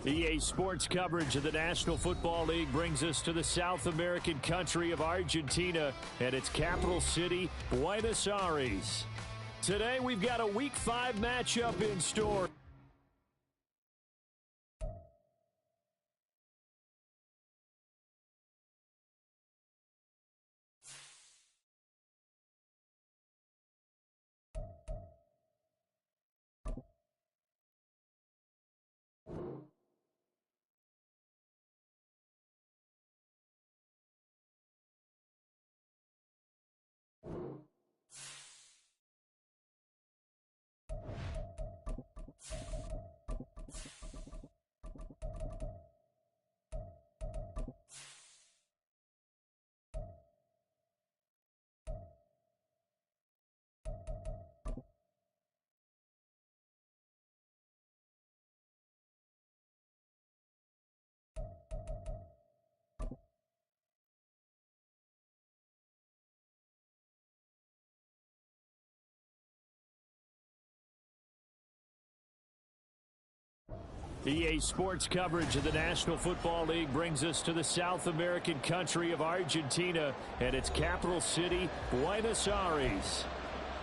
EA Sports coverage of the National Football League brings us to the South American country of Argentina and its capital city, Buenos Aires. Today we've got a Week 5 matchup in store. EA Sports coverage of the National Football League brings us to the South American country of Argentina and its capital city, Buenos Aires.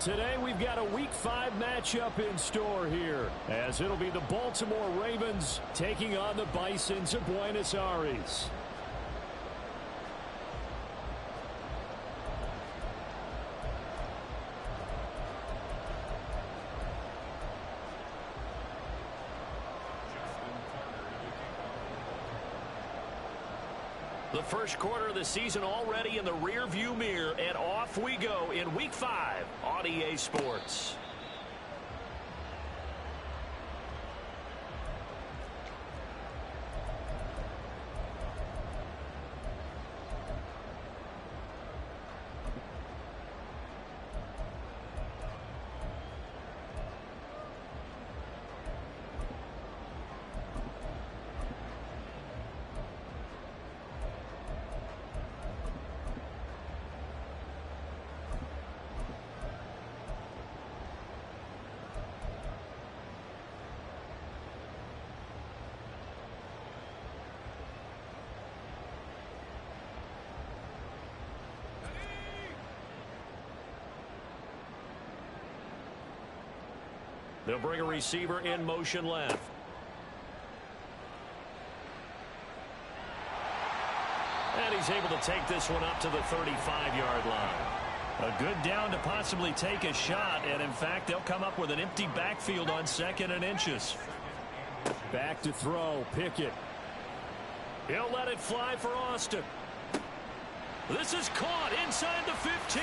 Today we've got a Week 5 matchup in store here, as it'll be the Baltimore Ravens taking on the Bisons of Buenos Aires. The first quarter of the season already in the rearview mirror, and off we go in Week 5 on EA Sports. They'll bring a receiver in motion left. And he's able to take this one up to the 35-yard line. A good down to possibly take a shot, and in fact, they'll come up with an empty backfield on 2nd and inches. Back to throw, Pickett. He'll let it fly for Austin. This is caught inside the 15.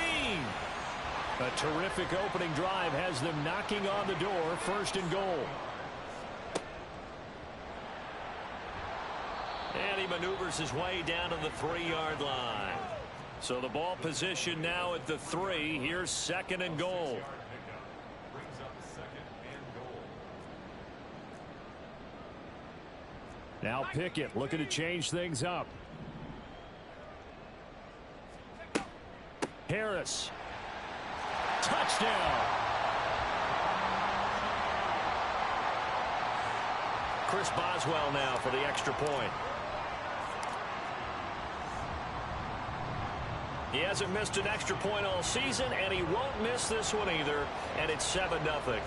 A terrific opening drive has them knocking on the door, 1st and goal. And he maneuvers his way down to the 3-yard line. So the ball position now at the 3. Here's 2nd and goal. Now Pickett looking to change things up. Harris. Touchdown. Chris Boswell now for the extra point. He hasn't missed an extra point all season, and he won't miss this one either, and it's 7-0.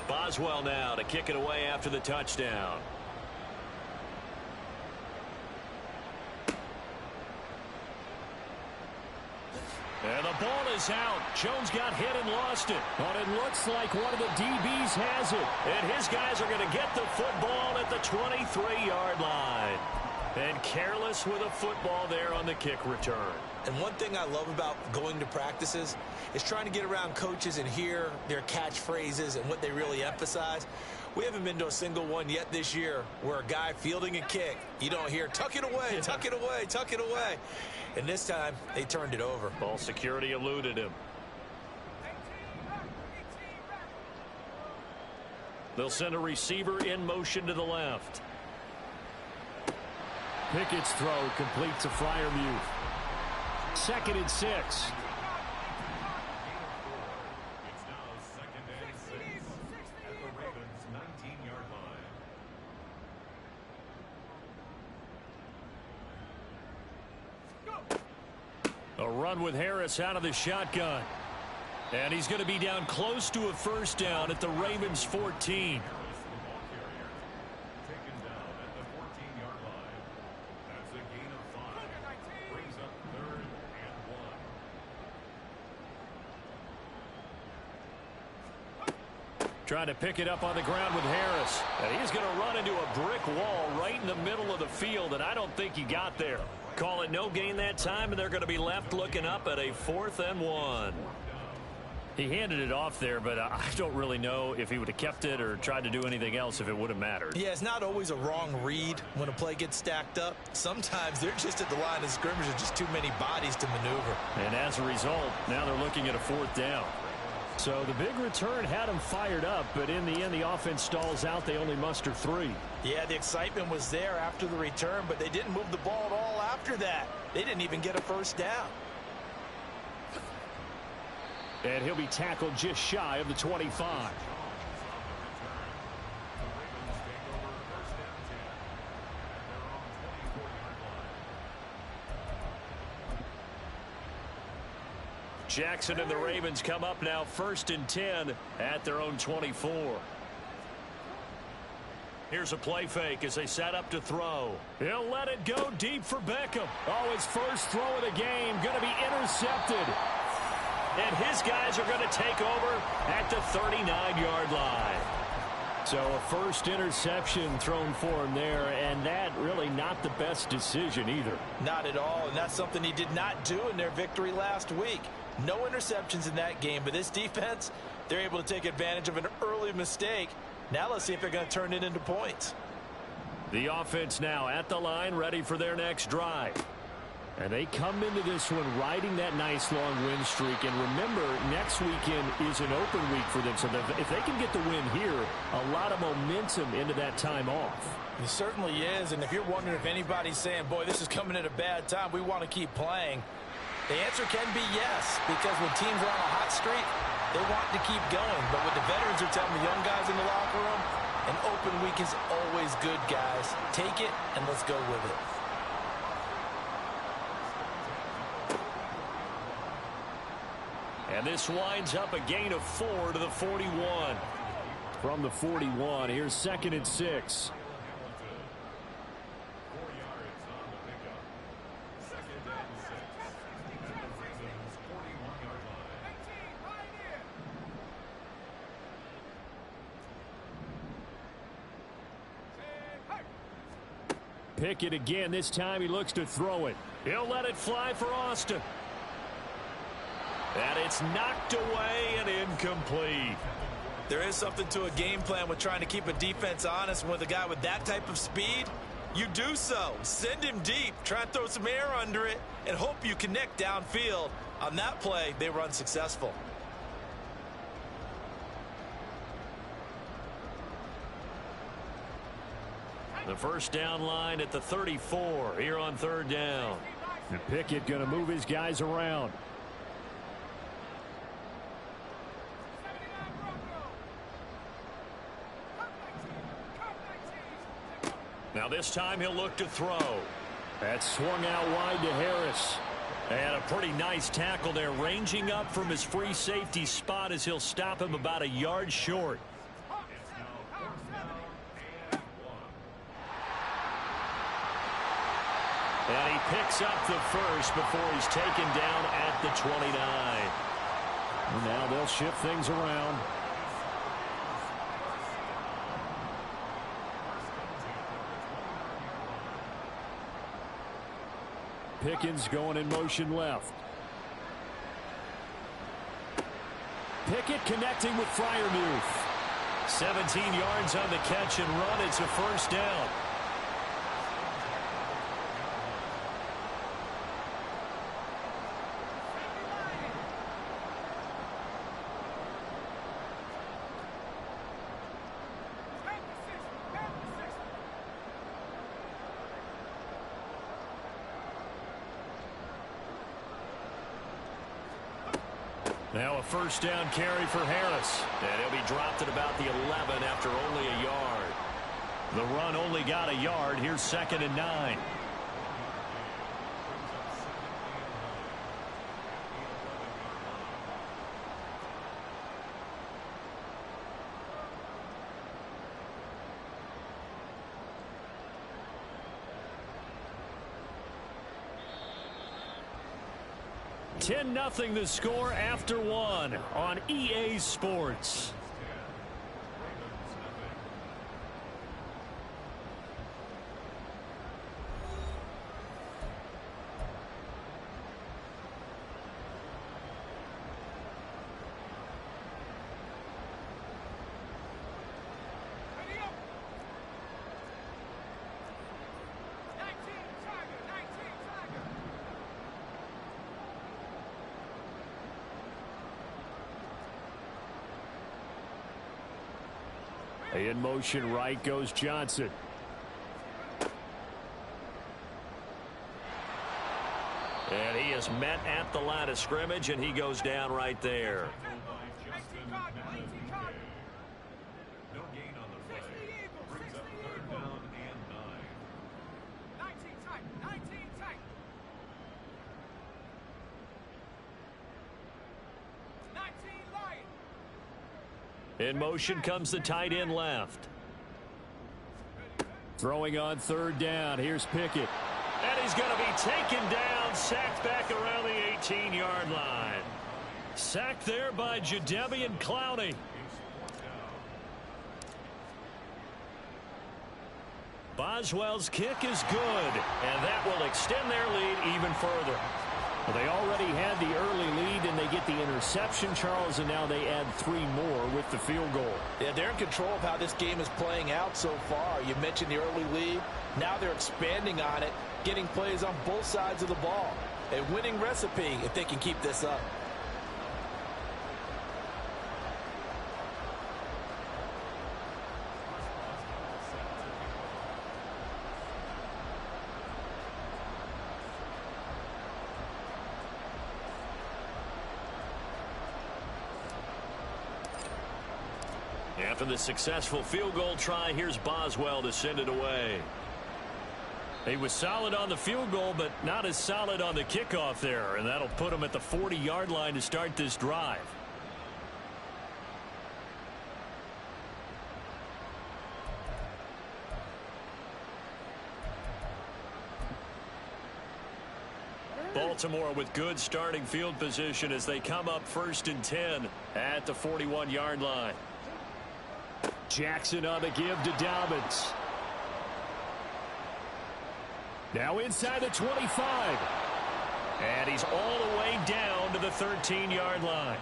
Boswell now to kick it away after the touchdown. And the ball is out. Jones got hit and lost it. But it looks like one of the DBs has it. And his guys are going to get the football at the 23-yard line. And careless with a football there on the kick return. And one thing I love about going to practices is trying to get around coaches and hear their catchphrases and what they really emphasize. We haven't been to a single one yet this year where a guy fielding a kick, you don't hear, tuck it away, tuck it away, tuck it away. And this time, they turned it over. Ball security eluded him. They'll send a receiver in motion to the left. Pickett's throw complete to Freiermuth. 2nd and 6. It's now 2nd and 6 at the Ravens' 19-yard line. A run with Harris out of the shotgun. And he's going to be down close to a first down at the Ravens' 14. Trying to pick it up on the ground with Harris. And he's going to run into a brick wall right in the middle of the field, and I don't think he got there. Call it no gain that time, and they're going to be left looking up at a 4th and 1. He handed it off there, but I don't really know if he would have kept it or tried to do anything else if it would have mattered. Yeah, it's not always a wrong read when a play gets stacked up. Sometimes they're just at the line of scrimmage with just too many bodies to maneuver. And as a result, now they're looking at a 4th down. So the big return had them fired up, but in the end, the offense stalls out. They only muster 3. Yeah, the excitement was there after the return, but they didn't move the ball at all after that. They didn't even get a first down. And he'll be tackled just shy of the 25. Jackson and the Ravens come up now 1st and 10 at their own 24. Here's a play fake as they set up to throw. He'll let it go deep for Beckham. Oh, his first throw of the game going to be intercepted. And his guys are going to take over at the 39-yard line. So a first interception thrown for him there, and that really not the best decision either. Not at all, and that's something he did not do in their victory last week. No interceptions in that game, but this defense, they're able to take advantage of an early mistake. Now let's see if they're going to turn it into points. The offense now at the line, ready for their next drive. And they come into this one riding that nice long win streak. And remember, next weekend is an open week for them. So if they can get the win here, a lot of momentum into that time off. It certainly is. And if you're wondering if anybody's saying, boy, this is coming at a bad time, we want to keep playing, the answer can be yes. Because when teams are on a hot streak, they want to keep going. But what the veterans are telling the young guys in the locker room, an open week is always good, guys. Take it and let's go with it. And this winds up a gain of 4 to the 41. From the 41, here's 2nd and 6. Pickett again. This time he looks to throw it. He'll let it fly for Austin. And it's knocked away and incomplete. There is something to a game plan with trying to keep a defense honest. With a guy with that type of speed, you do so. Send him deep. Try and throw some air under it and hope you connect downfield. On that play, they were unsuccessful. The first down line at the 34 here on 3rd down. And Pickett going to move his guys around. Now this time he'll look to throw. That swung out wide to Harris. And a pretty nice tackle there, ranging up from his free safety spot as he'll stop him about a yard short. And he picks up the first before he's taken down at the 29. And now they'll shift things around. Pickens going in motion left. Pickett connecting with Freiermuth. 17 yards on the catch and run. It's a first down. Now a first down carry for Harris. And he'll be dropped at about the 11 after only a yard. The run only got a yard. Here's 2nd and 9. Nothing the score after 1 on EA Sports. In motion right goes Johnson. And he is met at the line of scrimmage, and he goes down right there. No gain on the play. Brings up 3rd down and 9. 19 tight. 19 tight. 19 Lion. In motion comes the tight end left. Throwing on 3rd down. Here's Pickett. And he's going to be taken down, sacked back around the 18-yard line. Sacked there by Jadeveon Clowney. Boswell's kick is good, and that will extend their lead even further. Well, they already had the early lead, and they get the interception, Charles, and now they add 3 more with the field goal. Yeah, they're in control of how this game is playing out so far. You mentioned the early lead. Now they're expanding on it, getting plays on both sides of the ball. A winning recipe if they can keep this up. After the successful field goal try, here's Boswell to send it away. He was solid on the field goal, but not as solid on the kickoff there, and that'll put him at the 40-yard line to start this drive. Baltimore with good starting field position as they come up 1st and 10 at the 41-yard line. Jackson on the give to Dobbins. Now inside the 25. And he's all the way down to the 13-yard line.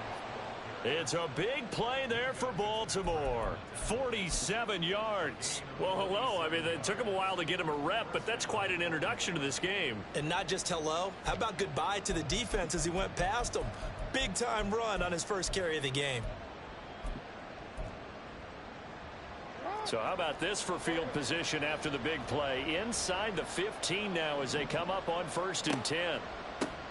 It's a big play there for Baltimore. 47 yards. Well, hello. I mean, it took him a while to get him a rep, but that's quite an introduction to this game. And not just hello. How about goodbye to the defense as he went past him? Big-time run on his first carry of the game. So how about this for field position after the big play? Inside the 15 now as they come up on 1st and 10.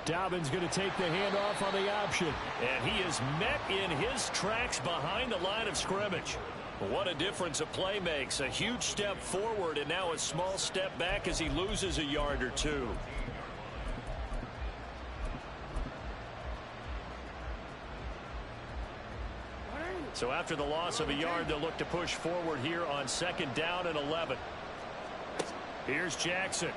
Dobbins going to take the handoff on the option. And he is met in his tracks behind the line of scrimmage. What a difference a play makes. A huge step forward and now a small step back as he loses a yard or 2. So after the loss of a yard, they'll look to push forward here on 2nd down and 11. Here's Jackson.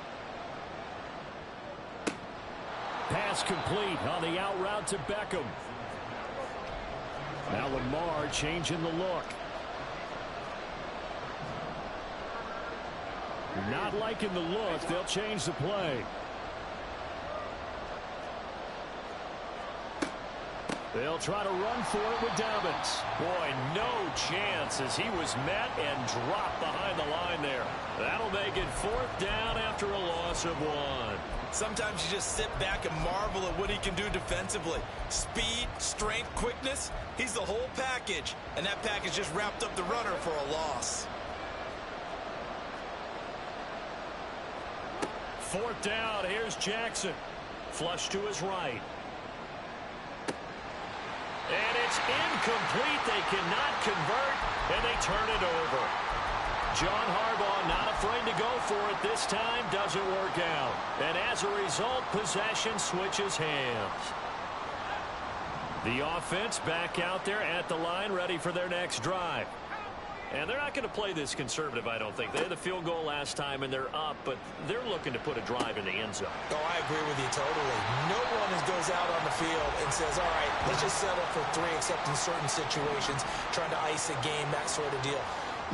Pass complete on the out route to Beckham. Now Lamar changing the look. Not liking the look. They'll change the play. They'll try to run for it with Dobbins. Boy, no chance as he was met and dropped behind the line there. That'll make it 4th down after a loss of 1. Sometimes you just sit back and marvel at what he can do defensively. Speed, strength, quickness, he's the whole package. And that package just wrapped up the runner for a loss. 4th down, here's Jackson. Flush to his right. And it's incomplete. They cannot convert, and they turn it over. John Harbaugh not afraid to go for it this time. Doesn't work out. And as a result, possession switches hands. The offense back out there at the line, ready for their next drive. And they're not going to play this conservative, I don't think. They had the field goal last time, and they're up, but they're looking to put a drive in the end zone. Oh, I agree with you totally. No one goes out on the field and says, all right, let's just settle for 3, except in certain situations, trying to ice a game, that sort of deal.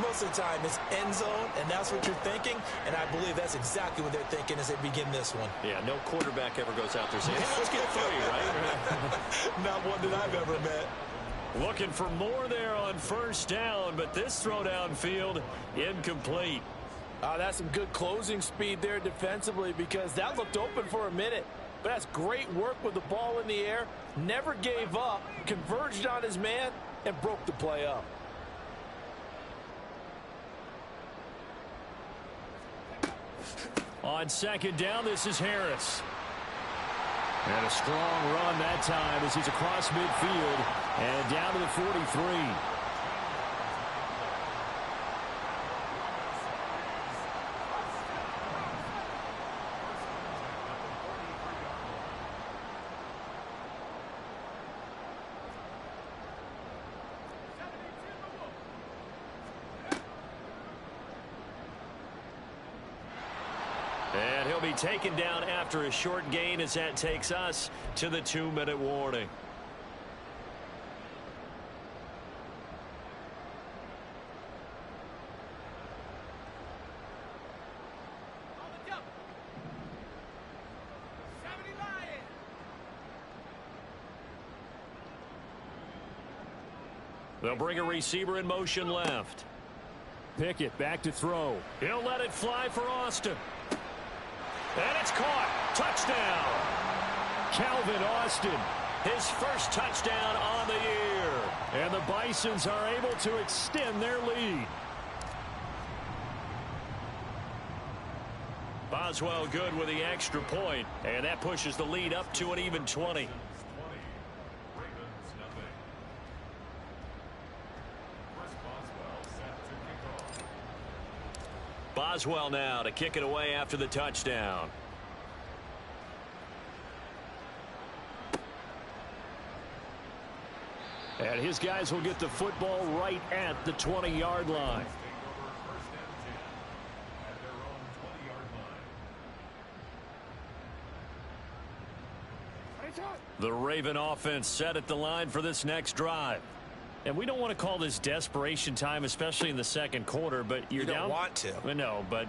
Most of the time, it's end zone, and that's what you're thinking, and I believe that's exactly what they're thinking as they begin this one. Yeah, no quarterback ever goes out there saying, hey, let's get 3, right? Not one that I've ever met. Looking for more there on first down, but this throw downfield incomplete. That's some good closing speed there defensively, because that looked open for a minute. But that's great work with the ball in the air. Never gave up, converged on his man, and broke the play up. On second down, this is Harris. And a strong run that time as he's across midfield and down to the 43. And he'll be taken down after a short gain as that takes us to the 2-minute warning. On the double. 70 Lions. They'll bring a receiver in motion left. Pickett back to throw. He'll let it fly for Austin. And it's caught. Touchdown. Calvin Austin, his first touchdown on the year. And the Bisons are able to extend their lead. Boswell good with the extra point, and that pushes the lead up to an even 20. Ravens nothing. Chris Boswell set to kick off. Boswell now to kick it away after the touchdown. And his guys will get the football right at the 20-yard line. Take over first and 10 at their own 20-yard line. The Raven offense set at the line for this next drive. And we don't want to call this desperation time, especially in the second quarter, but you're You down. don't want to. No, but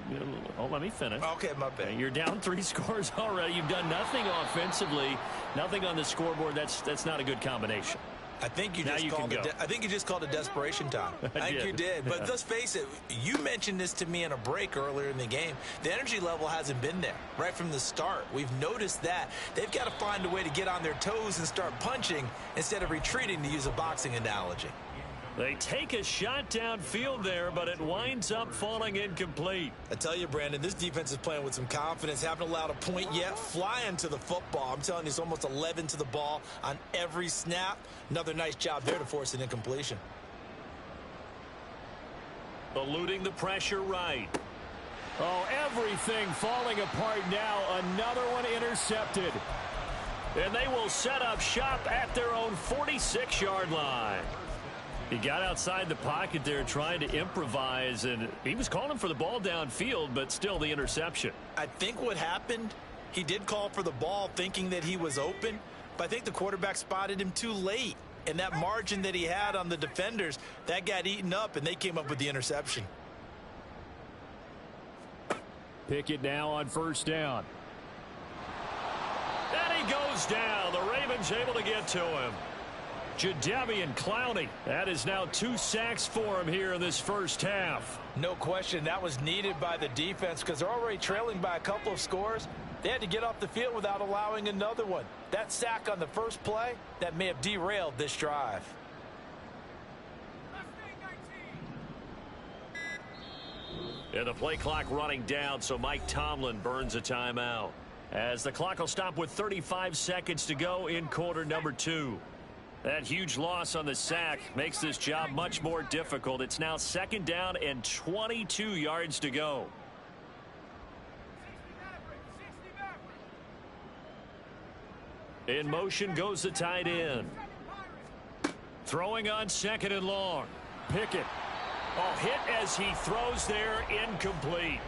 let me finish. Okay, my bad. You're down 3 scores already. You've done nothing offensively, nothing on the scoreboard. That's not a good combination. I think you Now just you called can it. go. I think you just called it desperation time. I think did. you did. But let's face it. You mentioned this to me in a break earlier in the game. The energy level hasn't been there right from the start. We've noticed that they've got to find a way to get on their toes and start punching instead of retreating, to use a boxing analogy. They take a shot downfield there, but it winds up falling incomplete. I tell you, Brandon, this defense is playing with some confidence. Haven't allowed a point yet. Flying to the football. I'm telling you, it's almost 11 to the ball on every snap. Another nice job there to force an incompletion. Eluding the pressure right. Oh, everything falling apart now. Another one intercepted. And they will set up shop at their own 46-yard line. He got outside the pocket there trying to improvise, and he was calling for the ball downfield, but still the interception. I think what happened, he did call for the ball thinking that he was open, but I think the quarterback spotted him too late. And that margin that he had on the defenders, that got eaten up, and they came up with the interception. Pickett now on first down. And he goes down. The Ravens able to get to him. Jadeveon Clowney. That is now 2 sacks for him here in this first half. No question that was needed by the defense, because they're already trailing by a couple of scores. They had to get off the field without allowing another one. That sack on the first play, that may have derailed this drive. And the play clock running down, so Mike Tomlin burns a timeout. As the clock will stop with 35 seconds to go in quarter number 2. That huge loss on the sack makes this job much more difficult. It's now 2nd down and 22 yards to go. In motion goes the tight end. Throwing on 2nd and long. Pickett. Oh, hit as he throws there, incomplete.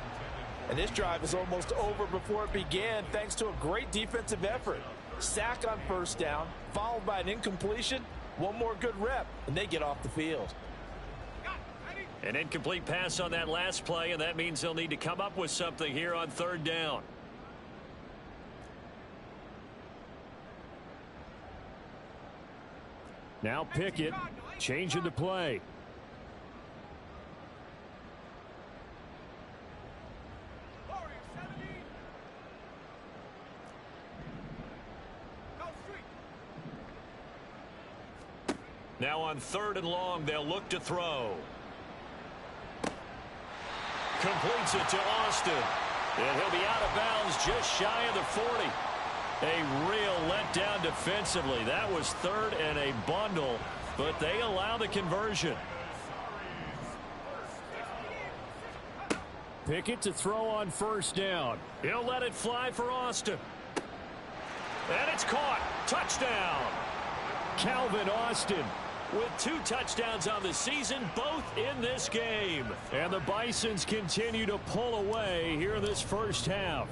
And this drive is almost over before it began thanks to a great defensive effort. Sack on 1st down, followed by an incompletion. One more good rep, and they get off the field. An incomplete pass on that last play, and that means they'll need to come up with something here on 3rd down. Now Pickett, changing the play. Now on 3rd and long, they'll look to throw. Completes it to Austin. And he'll be out of bounds just shy of the 40. A real letdown defensively. That was 3rd and a bundle, but they allow the conversion. Pickett to throw on 1st down. He'll let it fly for Austin. And it's caught. Touchdown. Calvin Austin with 2 touchdowns on the season, both in this game. And the Bisons continue to pull away here in this 1st half.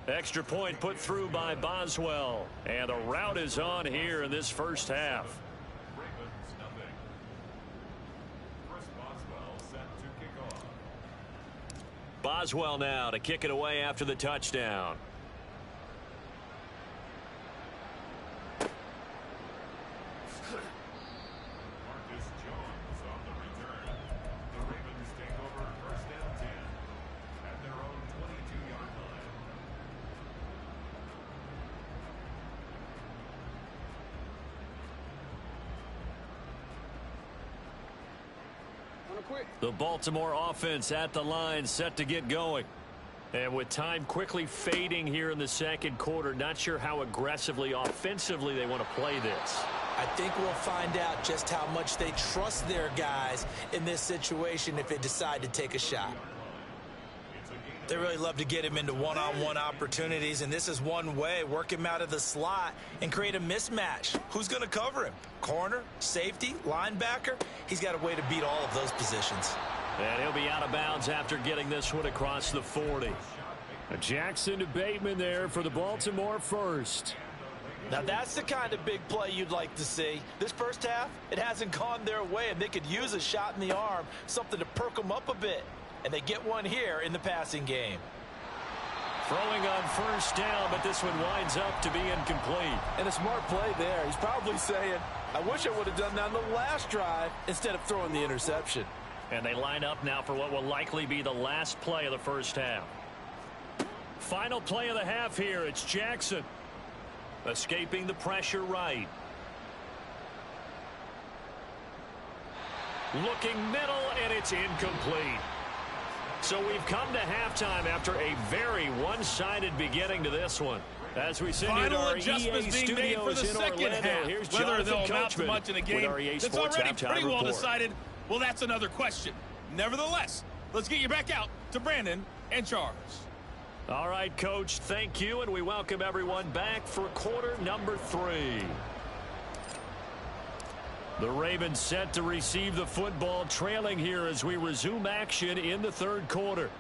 Extra point put through by Boswell. And the route is on here in this 1st half. Ravens nothing. Chris Boswell set to kick off. Boswell now to kick it away after the touchdown. Marcus Jones on the return. The Ravens take over 1st and 10 at their own 22-yard line. The Baltimore offense at the line, set to get going. And with time quickly fading here in the 2nd quarter, not sure how aggressively offensively they want to play this. I think we'll find out just how much they trust their guys in this situation if they decide to take a shot. They really love to get him into one-on-one opportunities, and this is one way. Work him out of the slot and create a mismatch. Who's going to cover him? Corner, safety, linebacker? He's got a way to beat all of those positions. And he'll be out of bounds after getting this one across the 40. Jackson to Bateman there for the Baltimore 1st. Now that's the kind of big play you'd like to see. This 1st half, it hasn't gone their way, and they could use a shot in the arm, something to perk them up a bit. And they get one here in the passing game. Throwing on 1st down, but this one winds up to be incomplete. And a smart play there. He's probably saying, I wish I would have done that on the last drive instead of throwing the interception. And they line up now for what will likely be the last play of the 1st half. Final play of the half here. It's Jackson. Escaping the pressure right. Looking middle, and it's incomplete. So we've come to halftime after a very one-sided beginning to this one. As we send you to our EA studios in Orlando, here's Whether they'll Jonathan amount to Coachman much in a with game our EA that's Sports already halftime pretty well report. decided, well, that's another question. Nevertheless, let's get you back out to Brandon and Charles. All right, Coach, thank you, and we welcome everyone back for quarter number 3. The Ravens set to receive the football, trailing here as we resume action in the 3rd quarter.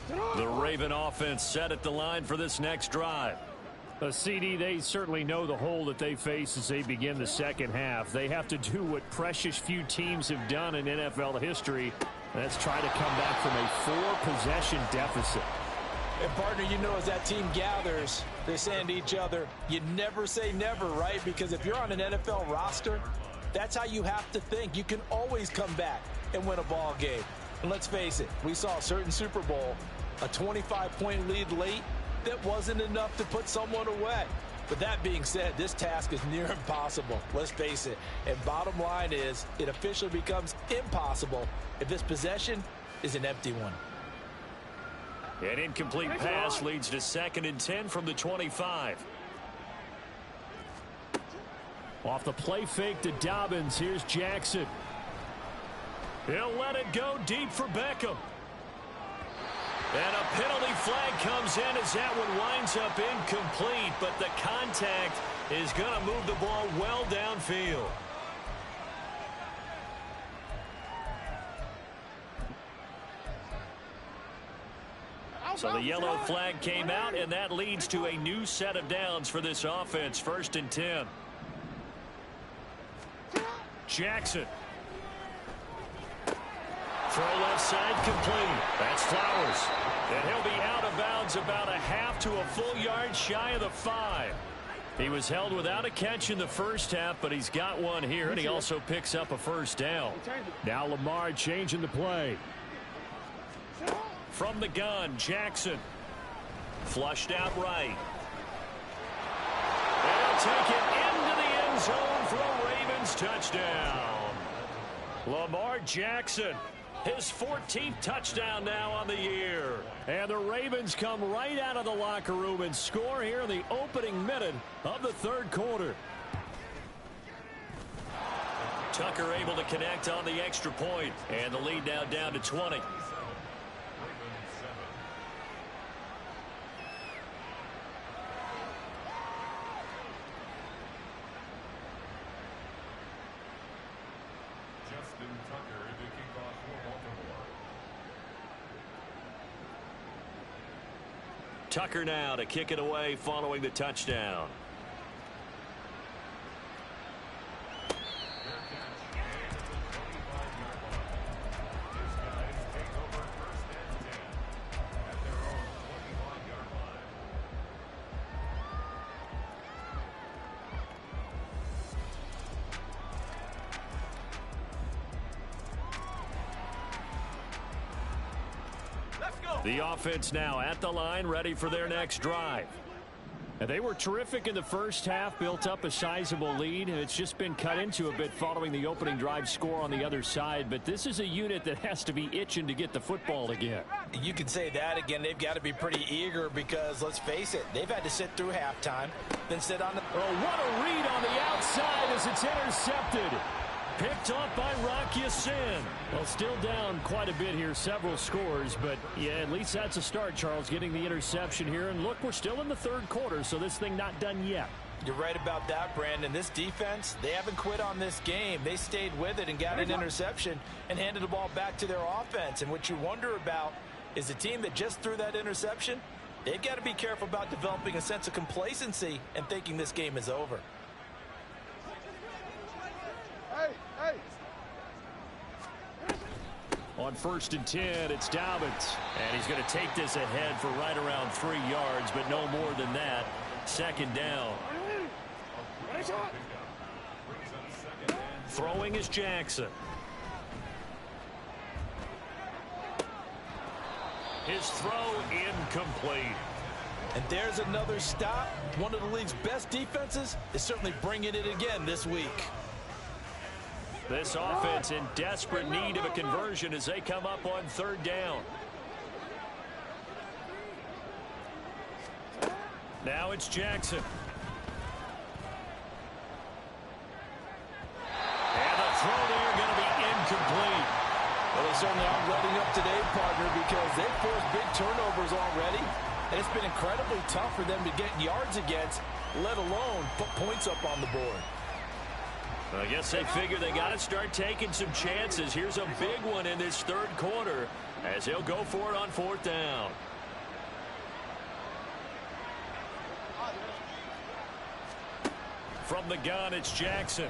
The Raven offense set at the line for this next drive. A CD, they certainly know the hole that they face as they begin the second half. They have to do what precious few teams have done in NFL history. That's try to come back from a 4-possession deficit. And partner, you know, as that team gathers, they're saying to each other, you never say never, right? Because if you're on an NFL roster, that's how you have to think. You can always come back and win a ball game. And let's face it, we saw a certain Super Bowl, a 25-point lead late, that wasn't enough to put someone away. But that being said, this task is near impossible. Let's face it. And bottom line is, it officially becomes impossible if this possession is an empty one. An incomplete pass leads to 2nd and 10 from the 25. Off the play fake to Dobbins. Here's Jackson. He'll let it go deep for Beckham. And a penalty flag comes in as that one winds up incomplete, but the contact is going to move the ball well downfield. So the yellow flag came out, and that leads to a new set of downs for this offense. 1st and 10. Jackson. Throw left side complete. That's Flowers. And he'll be out of bounds about a half to a full yard shy of the 5. He was held without a catch in the first half, but he's got one here, and he also picks up a 1st down. Now Lamar changing the play. From the gun, Jackson. Flushed out right. And he'll take it into the end zone for a Ravens touchdown. Lamar Jackson. His 14th touchdown now on the year. And the Ravens come right out of the locker room and score here in the opening minute of the 3rd quarter. Tucker able to connect on the extra point. And the lead now down to 20. Tucker now to kick it away following the touchdown. The offense now at the line, ready for their next drive. And they were terrific in the first half, built up a sizable lead, and it's just been cut into a bit following the opening drive score on the other side. But this is a unit that has to be itching to get the football again. You can say that again. They've got to be pretty eager because, let's face it, they've had to sit through halftime, then sit on the... Oh, what a read on the outside as it's intercepted. Picked off by Rocky Sin. Well, still down quite a bit here, several scores, but yeah, at least that's a start, Charles, getting the interception here. And look, we're still in the 3rd quarter, so this thing not done yet. You're right about that, Brandon. This defense, they haven't quit on this game. They stayed with it and got an interception and handed the ball back to their offense. And what you wonder about is the team that just threw that interception, they've got to be careful about developing a sense of complacency and thinking this game is over. On 1st and 10, it's Dobbins. And he's going to take this ahead for right around 3 yards, but no more than that. 2nd down. Throwing is Jackson. His throw incomplete. And there's another stop. One of the league's best defenses is certainly bringing it again this week. This offense in desperate need of a conversion as they come up on 3rd down. Now it's Jackson. And the throw there going to be incomplete. Well, they certainly aren't letting up today, partner, because they've forced big turnovers already. And it's been incredibly tough for them to get yards against, let alone put points up on the board. I guess they figure they got to start taking some chances. Here's a big one in this third quarter as he'll go for it on fourth down. From the gun, it's Jackson.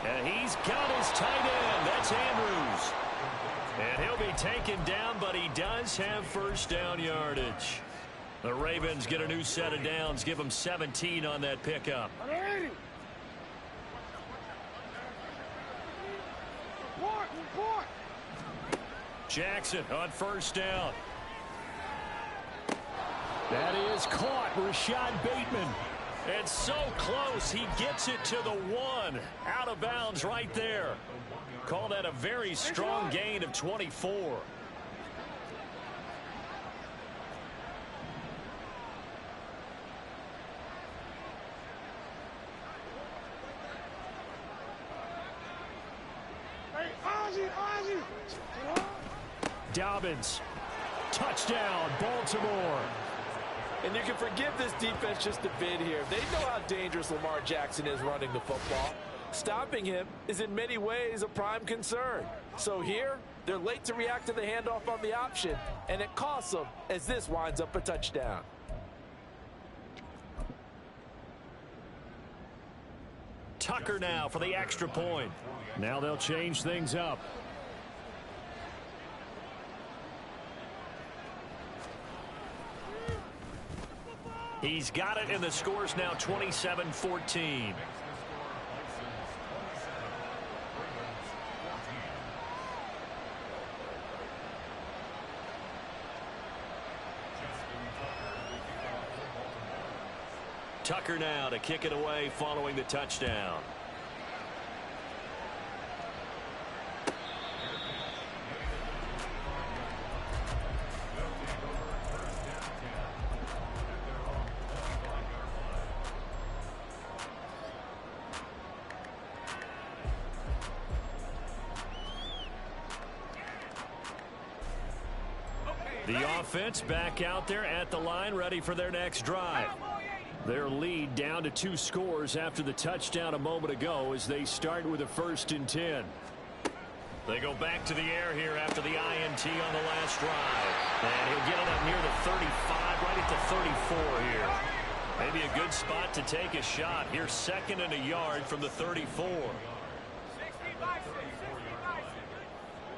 And he's got his tight end. That's Andrews. And he'll be taken down, but he does have first down yardage. The Ravens get a new set of downs, give them 17 on that pickup. Jackson on first down. That is caught. Rashad Bateman. And so close, he gets it to the one. Out of bounds right there. Call that a very strong gain of 24. Dobbins. Touchdown, Baltimore. And you can forgive this defense just a bit here. They know how dangerous Lamar Jackson is running the football. Stopping him is in many ways a prime concern. So here, they're late to react to the handoff on the option, and it costs them as this winds up a touchdown. Tucker now for the extra point. Now they'll change things up. He's got it, and the score's now 27-14. Tucker now to kick it away following the touchdown. The offense back out there at the line, ready for their next drive. Their lead down to 2 scores after the touchdown a moment ago as they start with a 1st and 10. They go back to the air here after the INT on the last drive. And he'll get it up near the 35, right at the 34 here. Maybe a good spot to take a shot. Here's 2nd and a yard from the 34.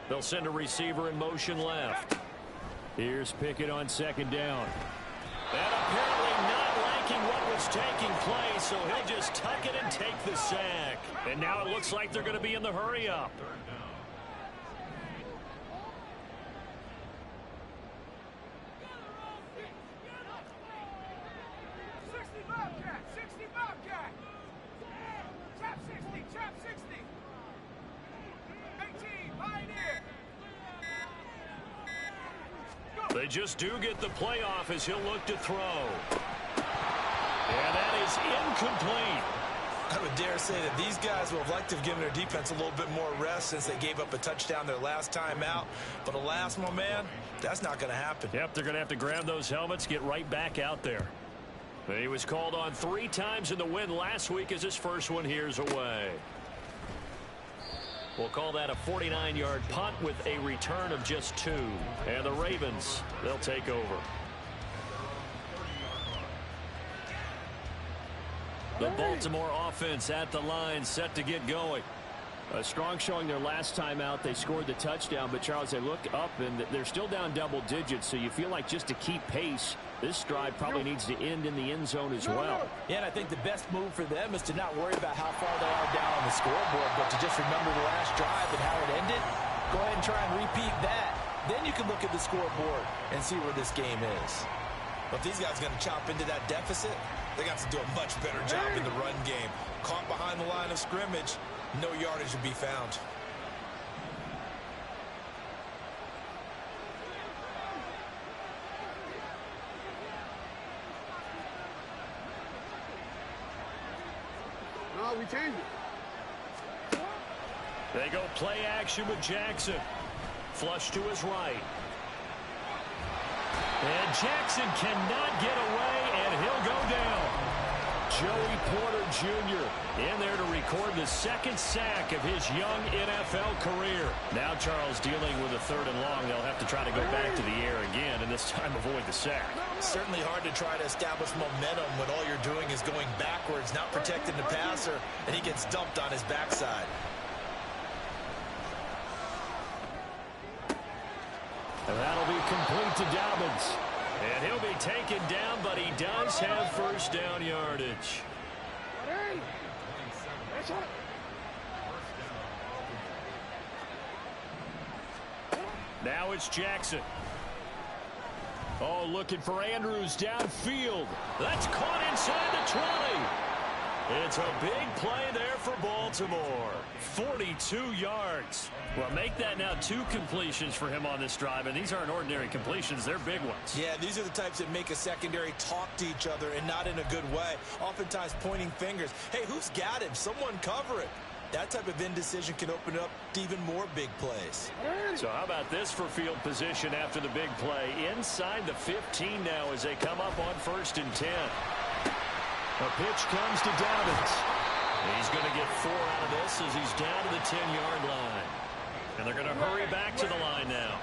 They'll send a receiver in motion left. Here's Pickett on 2nd down. And apparently not liking what was taking place, so he'll just tuck it and take the sack. And now it looks like they're going to be in the hurry-up. They just do get the playoff as he'll look to throw. And that is incomplete. I would dare say that these guys would have liked to have given their defense a little bit more rest since they gave up a touchdown their last time out. But alas, my man, that's not going to happen. Yep, they're going to have to grab those helmets, get right back out there. He was called on 3 times in the win last week as his first one here's away. We'll call that a 49-yard punt with a return of just 2. And the Ravens, they'll take over. The Baltimore offense at the line, set to get going. A strong showing their last time out. They scored the touchdown, but Charles, they look up and they're still down double digits, so you feel like just to keep pace, this drive probably needs to end in the end zone as well. Yeah, and I think the best move for them is to not worry about how far they are down on the scoreboard, but to just remember the last drive and how it ended. Go ahead and try and repeat that. Then you can look at the scoreboard and see where this game is. But if these guys are going to chop into that deficit, they got to do a much better job in the run game. Caught behind the line of scrimmage, no yardage to be found. No, we changed it. They go play action with Jackson. Flush to his right. And Jackson cannot get away, and he'll go down. Joey Porter Jr. in there to record the second sack of his young NFL career. Now Charles dealing with a 3rd and long. They'll have to try to go back to the air again, and this time avoid the sack. Certainly hard to try to establish momentum when all you're doing is going backwards, not protecting the passer, and he gets dumped on his backside. And that'll be complete to Dobbins. And he'll be taken down, but he does have first down yardage. Now it's Jackson. Oh, looking for Andrews downfield. That's caught inside the 20. It's a big play there for Baltimore. 42 yards. Well, make that now 2 completions for him on this drive, and these aren't ordinary completions. They're big ones. Yeah, these are the types that make a secondary talk to each other and not in a good way. Oftentimes pointing fingers. Hey, who's got him? Someone cover it. That type of indecision can open up to even more big plays. So how about this for field position after the big play? Inside the 15 now as they come up on 1st and 10. A pitch comes to Dobbins. He's going to get 4 out of this as he's down to the 10-yard line. And they're going to hurry back to the line now.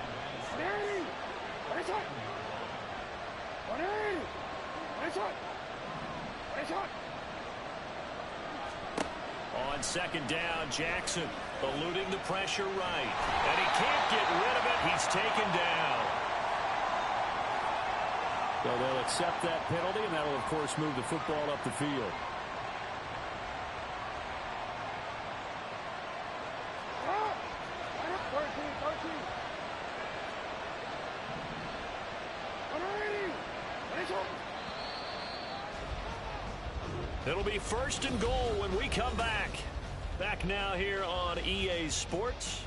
On 2nd down, Jackson eluding the pressure right. And he can't get rid of it. He's taken down. So they'll accept that penalty, and that'll, of course, move the football up the field. It'll be 1st and goal when we come back. Back now here on EA Sports.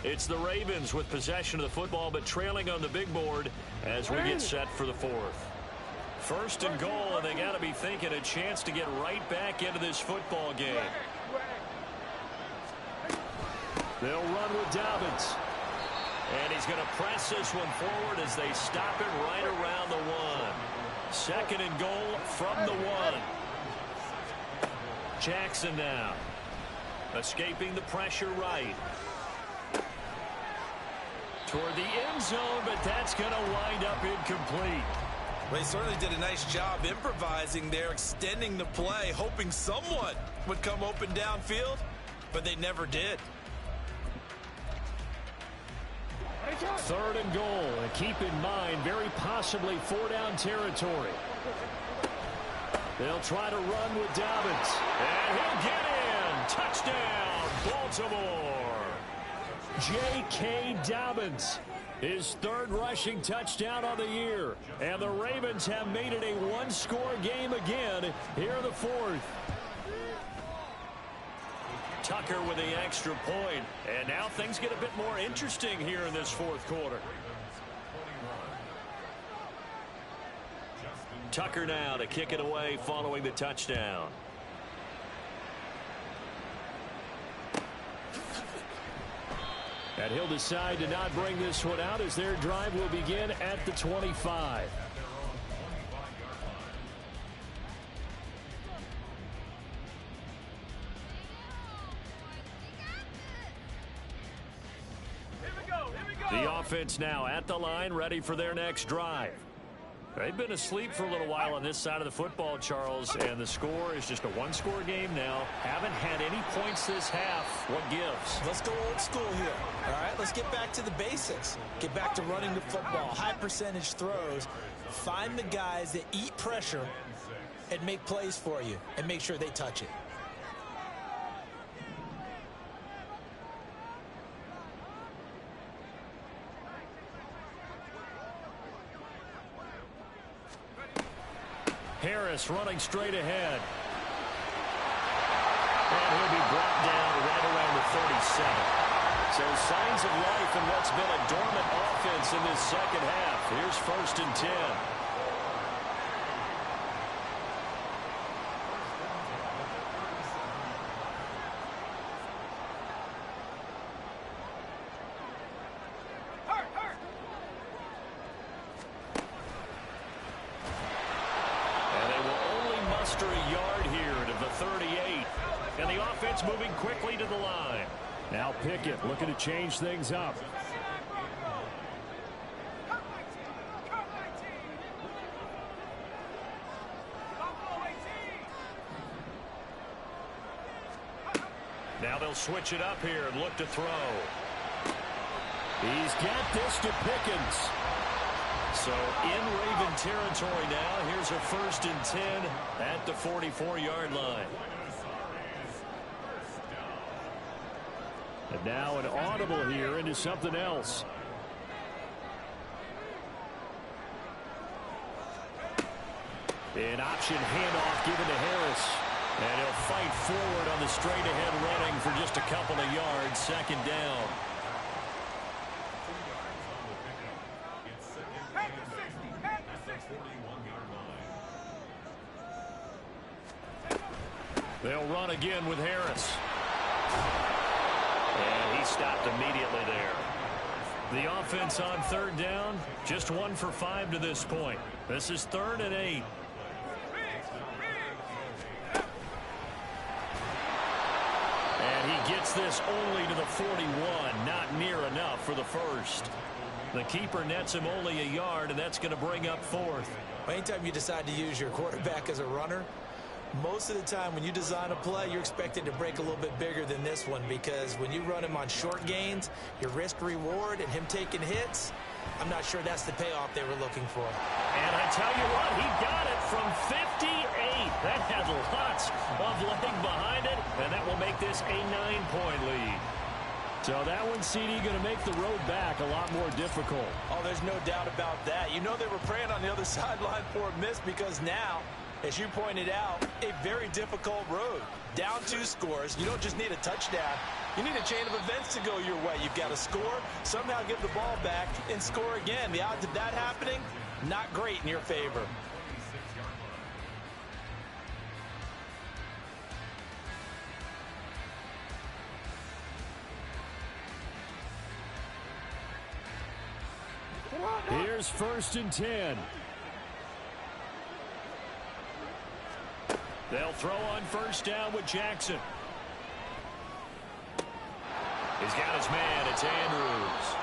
It's the Ravens with possession of the football, but trailing on the big board as we get set for the 4th. 1st and goal, and they got to be thinking a chance to get right back into this football game. They'll run with Dobbins. And he's going to press this one forward as they stop it right around the 1. 2nd and goal from the 1. Jackson now. Escaping the pressure right. Toward the end zone, but that's going to wind up incomplete. Well, he certainly did a nice job improvising there, extending the play, hoping someone would come open downfield, but they never did. 3rd and goal, and keep in mind, very possibly 4-down territory. They'll try to run with Dobbins, and he'll get in. Touchdown, Baltimore. J.K. Dobbins, his 3rd rushing touchdown on the year, and the Ravens have made it a 1-score game again here in the 4th. Tucker with the extra point, and now things get a bit more interesting here in this 4th quarter. Tucker now to kick it away following the touchdown. And he'll decide to not bring this one out as their drive will begin at the 25. The offense now at the line, ready for their next drive. They've been asleep for a little while on this side of the football, Charles, and the score is just a 1-score game now. Haven't had any points this half. What gives? Let's go old school here. All right, let's get back to the basics. Get back to running the football, high percentage throws. Find the guys that eat pressure and make plays for you and make sure they touch it. Harris running straight ahead. And he'll be brought down right around the 37. So signs of life in what's been a dormant offense in this 2nd half. Here's 1st and 10. offense moving quickly to the line. Now Pickett looking to change things up. Now they'll switch it up here and look to throw. He's got this to Pickens. So in Raven territory now. Here's a 1st and 10 at the 44-yard line. And now an audible here into something else. An option handoff given to Harris. And he'll fight forward on the straight-ahead running for just a couple of yards. 2nd down. They'll run again with Harris. And he stopped immediately there. The offense on 3rd down, just 1 for 5 to this point. This is 3rd and 8. And he gets this only to the 41, not near enough for the 1st. The keeper nets him only a yard, and that's going to bring up 4th. Anytime you decide to use your quarterback as a runner, most of the time when you design a play, you're expected to break a little bit bigger than this one, because when you run him on short gains, your risk reward and him taking hits, I'm not sure that's the payoff they were looking for. And I tell you what, he got it from 58. That had lots of leg behind it, and that will make this a 9-point lead. So that one, CD, going to make the road back a lot more difficult. Oh, there's no doubt about that. You know they were praying on the other sideline for a miss, because now, as you pointed out, a very difficult road. Down 2 scores. You don't just need a touchdown. You need a chain of events to go your way. You've got to score, somehow give the ball back, and score again. The odds of that happening, not great in your favor. Here's 1st and 10. They'll throw on 1st down with Jackson. He's got his man. It's Andrews.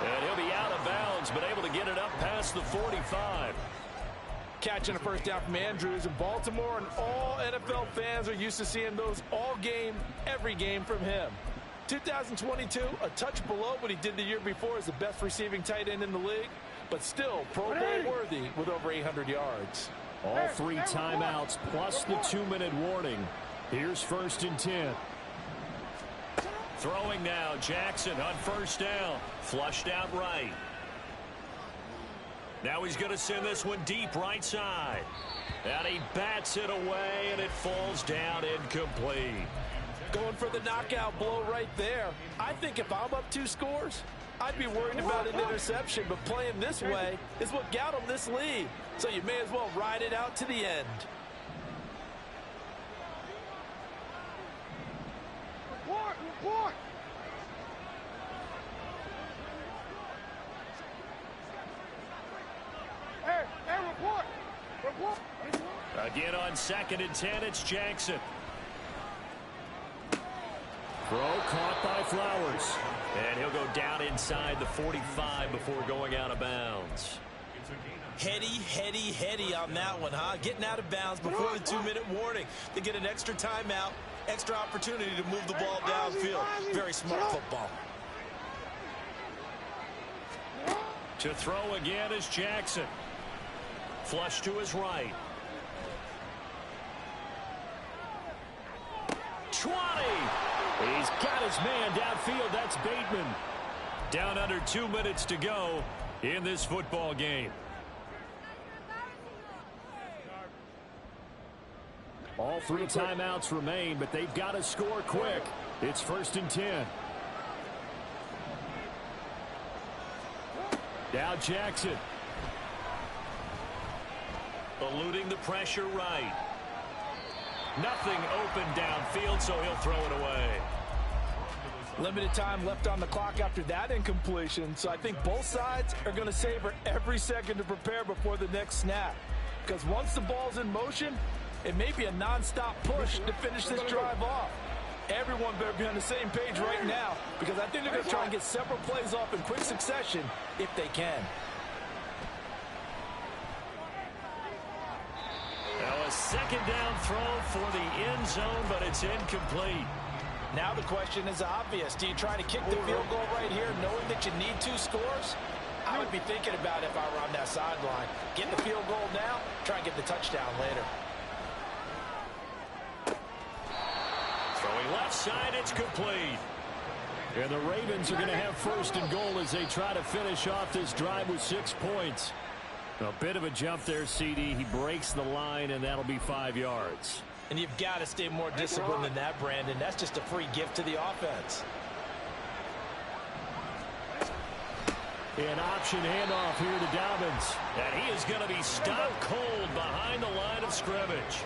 And he'll be out of bounds, but able to get it up past the 45. Catching a 1st down from Andrews in Baltimore, and all NFL fans are used to seeing those all game, every game from him. 2022, a touch below what he did the year before as the best receiving tight end in the league, but still Pro Bowl worthy with over 800 yards. All 3 timeouts plus the 2-minute warning. Here's 1st and 10. Throwing now, Jackson on 1st down. Flushed out right. Now he's going to send this one deep right side. And he bats it away, and it falls down incomplete. Going for the knockout blow right there. I think if I'm up 2 scores, I'd be worried about an interception, but playing this way is what got him this lead. So you may as well ride it out to the end. Report! Hey, report! Again on 2nd and 10, it's Jackson. Throw caught by Flowers. And he'll go down inside the 45 before going out of bounds. Heady on that one, huh? Getting out of bounds before the 2-minute warning. They get an extra timeout, extra opportunity to move the ball downfield. Very smart football. To throw again is Jackson. Flush to his right. 20. He's got his man downfield. That's Bateman. Down under 2 minutes to go in this football game. All 3 timeouts remain, but they've got to score quick. It's 1st and 10. Now Jackson. Eluding the pressure right. Nothing open downfield, so he'll throw it away. Limited time left on the clock after that incompletion, so I think both sides are going to savor every second to prepare before the next snap. Because once the ball's in motion, it may be a non-stop push to finish this drive off. everyone better be on the same page right now, because I think they're going to try and get several plays off in quick succession if they can. Now a second down throw for the end zone, but it's incomplete. Now the question is obvious. Do you try to kick the field goal right here knowing that you need 2 scores? I would be thinking about it if I were on that sideline. Get the field goal now, try and get the touchdown later. Throwing left side, it's complete. And the Ravens are going to have first and goal as they try to finish off this drive with 6 points. A bit of a jump there, CD. He breaks the line, and that'll be 5 yards. And you've got to stay more disciplined than that, Brandon. That's just a free gift to the offense. An option handoff here to Dobbins. And he is going to be stopped cold behind the line of scrimmage.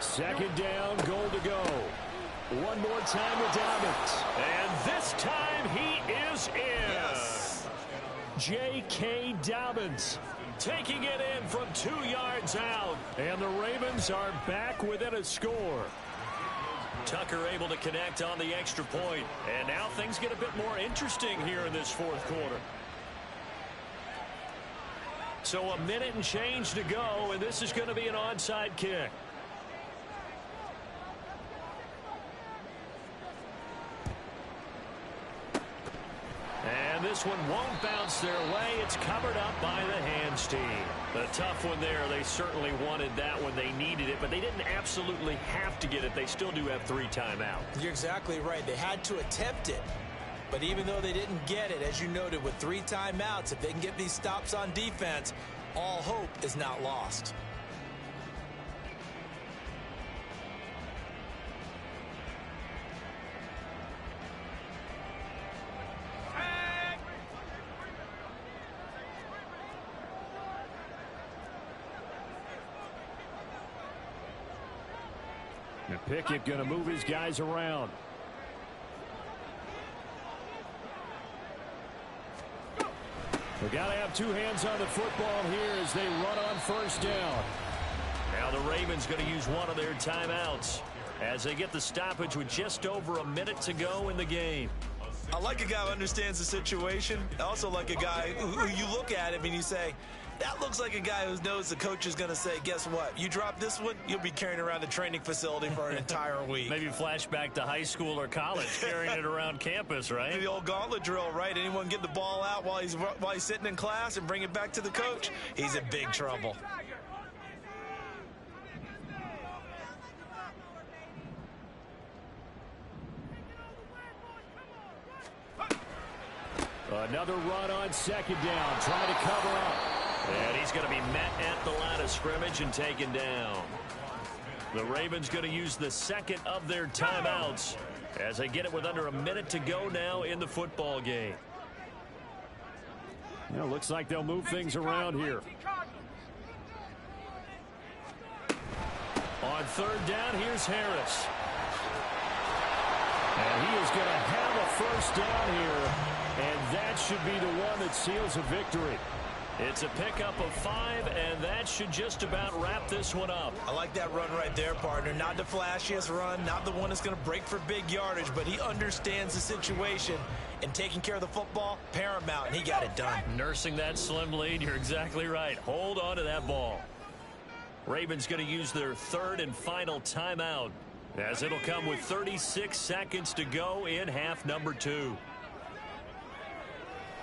Second down, goal to go. One more time with Dobbins. And this time he is in. Yes. J.K. Dobbins Taking it in from 2 yards out. And the Ravens are back within a score. Tucker able to connect on the extra point. And now things get a bit more interesting here in this fourth quarter. So a minute and change to go, and this is going to be an onside kick. And this one won't bounce their way. It's covered up by the hands team. A tough one there. They certainly wanted that when they needed it, but they didn't absolutely have to get it. They still do have 3 timeouts. You're exactly right. They had to attempt it. But even though they didn't get it, as you noted, with 3 timeouts, if they can get these stops on defense, all hope is not lost. And Pickett going to move his guys around. We got to have 2 hands on the football here as they run on first down. Now the Ravens going to use one of their timeouts as they get the stoppage with just over a minute to go in the game. I like a guy who understands the situation. I also like a guy who you look at him and you say, that looks like a guy who knows the coach is going to say, guess what? You drop this one, you'll be carrying around the training facility for an entire week. Maybe flashback to high school or college, carrying it around campus, right? The old gauntlet drill, right? Anyone get the ball out while he's sitting in class and bring it back to the coach? He's in big trouble. Another run on second down, trying to cover up. And he's going to be met at the line of scrimmage and taken down. The Ravens going to use the second of their timeouts as they get it with under a minute to go now in the football game. Yeah, looks like they'll move things around here. On third down, here's Harris. And he is going to have a first down here, and that should be the one that seals a victory. It's a pickup of 5, and that should just about wrap this one up. I like that run right there, partner. Not the flashiest run, not the one that's going to break for big yardage, but he understands the situation, and taking care of the football, paramount, and he got it done. Nursing that slim lead, you're exactly right. Hold on to that ball. Ravens going to use their third and final timeout, as it'll come with 36 seconds to go in half number 2.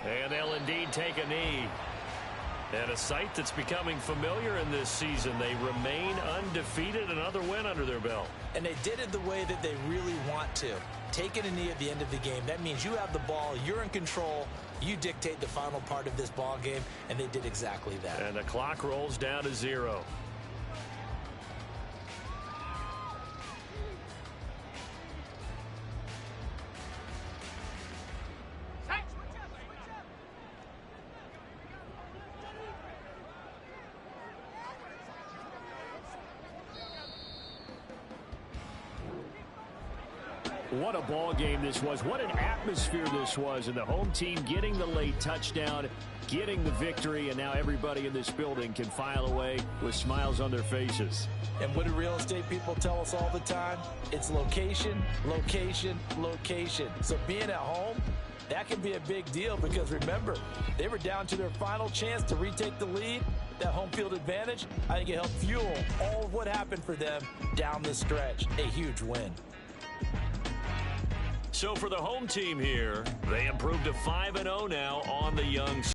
And they'll indeed take a knee. And a sight that's becoming familiar in this season. They remain undefeated, another win under their belt. And they did it the way that they really want to. Taking a knee at the end of the game, that means you have the ball, you're in control, you dictate the final part of this ball game, and they did exactly that. And the clock rolls down to 0. What a ball game this was. What an atmosphere this was. And the home team getting the late touchdown, getting the victory, and now everybody in this building can file away with smiles on their faces. And what do real estate people tell us all the time? It's location, location, location. So being at home, that can be a big deal because remember, they were down to their final chance to retake the lead. That home field advantage, I think it helped fuel all of what happened for them down the stretch. A huge win. So for the home team here, they improved to 5-0 now on the young